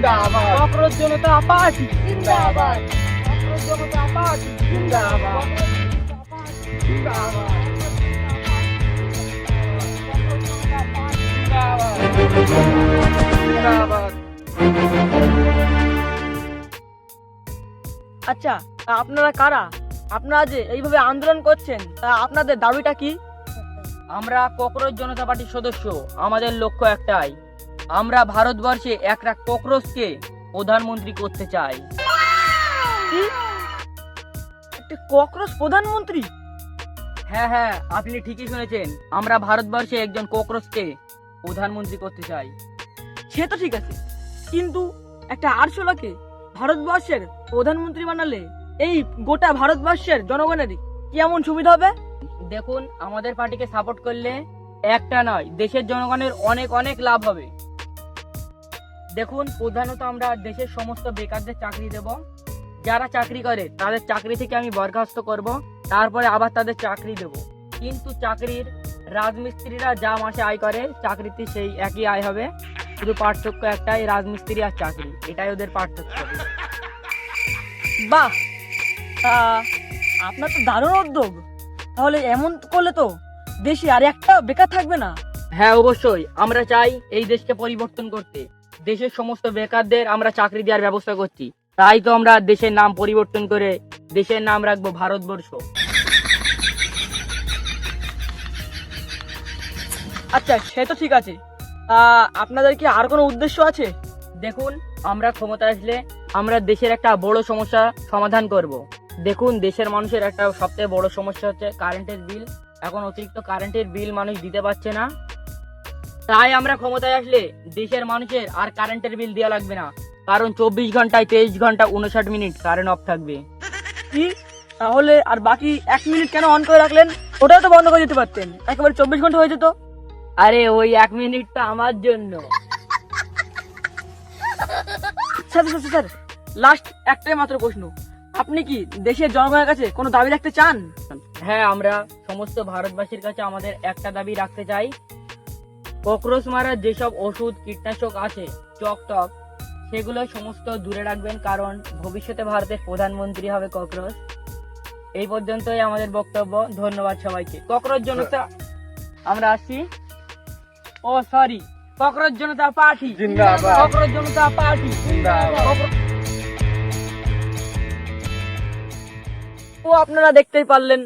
জিন্দাবাদ। ককরোচ জনতা পার্টি জিন্দাবাদ। ককরোচ জনতা পার্টি জিন্দাবাদ। জিন্দাবাদ। জিন্দাবাদ। আচ্ছা, তা আপনারা কারা? আপনারা যে এইভাবে আন্দোলন করছেন, তা আপনাদের দাবিটা কি? আমরা ককরোচ জনতা পার্টির সদস্য। আমাদের লক্ষ্য একটাই, আমরা ভারতবর্ষে একটা ককরোচকে প্রধানমন্ত্রী করতে চাই। কি? একটা ককরোচ প্রধানমন্ত্রী? হ্যাঁ হ্যাঁ, আপনি ঠিকই শুনেছেন। আমরা ভারতবর্ষে একজন ককরোচকে প্রধানমন্ত্রী করতে চাই। সে তো ঠিক আছে, কিন্তু একটা আরশোলাকে ভারতবর্ষের প্রধানমন্ত্রী বানালে এই গোটা ভারতবর্ষের জনগণের কেমন সুবিধা হবে? দেখুন, আমাদের পার্টিকে সাপোর্ট করলে একটা নয়, দেশের জনগণের অনেক অনেক লাভ হবে। দেখুন, প্রধানত আমরা দেশের সমস্ত বেকারদের চাকরি দেব। যারা চাকরি করে তাদের চাকরি থেকে আমি বরখাস্ত করব, তারপরে আবার তাদের চাকরি দেব। কিন্তু চাকরির রাজমিস্ত্রিরা যা মাসে আয় করে, চাকরিতে সেই একই আয় হবে। শুধু পার্থক্য একটাই, রাজমিস্ত্রি আর চাকরি, এটাই ওদের পার্থক্য। বাহ, আপনার তো দারুণ উদ্যোগ। তাহলে এমন করলে তো দেশে আর একটা বেকার থাকবে না। হ্যাঁ, অবশ্যই আমরা চাই এই দেশকে পরিবর্তন করতে। দেশের সমস্ত বেকারদের আমরা চাকরি দেওয়ার ব্যবস্থা করছি। তাই তো আমরা দেশের নাম পরিবর্তন করে দেশের নাম রাখবো ভারতবর্ষ। আচ্ছা, সে তো ঠিক আছে। আপনাদের কি আর কোনো উদ্দেশ্য আছে? দেখুন, আমরা ক্ষমতা আসলে আমরা দেশের একটা বড় সমস্যা সমাধান করব। দেখুন, দেশের মানুষের একটা সবথেকে বড় সমস্যা হচ্ছে কারেন্টের বিল। এখন অতিরিক্ত কারেন্টের বিল মানুষ দিতে পারছে না। তাই আমরা ক্ষমতায় আসলে দেশের মানুষের আর কারেন্টের বিল দেওয়া লাগবে না, কারণ 24 ঘন্টায় 23 ঘন্টা 59 মিনিট কারেন্ট অফ থাকবে। কি? তাহলে আর বাকি 1 মিনিট কেন অন করে রাখলেন? ওটাও তো বন্ধ করে দিতে পারতেন, একেবারে 24 ঘন্টা হয়ে যেত। আরে ওই 1 মিনিটটা আমার জন্য। স্যার স্যার স্যার, লাস্ট একটাই মাত্র প্রশ্ন, আপনি কি দেশের জনগণের কাছে কোনো দাবি রাখতে চান? হ্যাঁ, আমরা সমস্ত ভারতবাসীর কাছে আমাদের একটা দাবি রাখতে চাই। ককরোচ মারার যেসব ওষুধ কীটনাশক আছে, চকটক, সেগুলো সমস্ত দূরে রাখবেন, কারণ ভবিষ্যতে ভারতের প্রধানমন্ত্রী হবে ককরোচ। এই পর্যন্তই আমাদের বক্তব্য। ধন্যবাদ সবাইকে। ককরোচ জনতা, আমরা আসছি। ও সরি, ককরোচ জনতা পার্টি জিন্দাবাদ। ককরোচ জনতা পার্টি জিন্দাবাদ। তো আপনারা দেখতেই পারলেন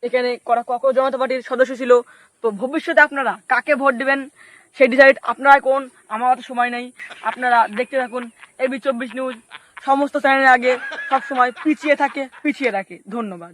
এখানে ককরোচ জনতা পার্টির সদস্য ছিল। তো ভবিষ্যতে আপনারা কাকে ভোট দিবেন সেই ডিসাইড আপনারা কোন, আমার অত সময় নেই। আপনারা দেখতে থাকুন এবি 24 নিউজ। সমস্ত চ্যানেলের আগে সব সময় পিছিয়ে রাখে। ধন্যবাদ।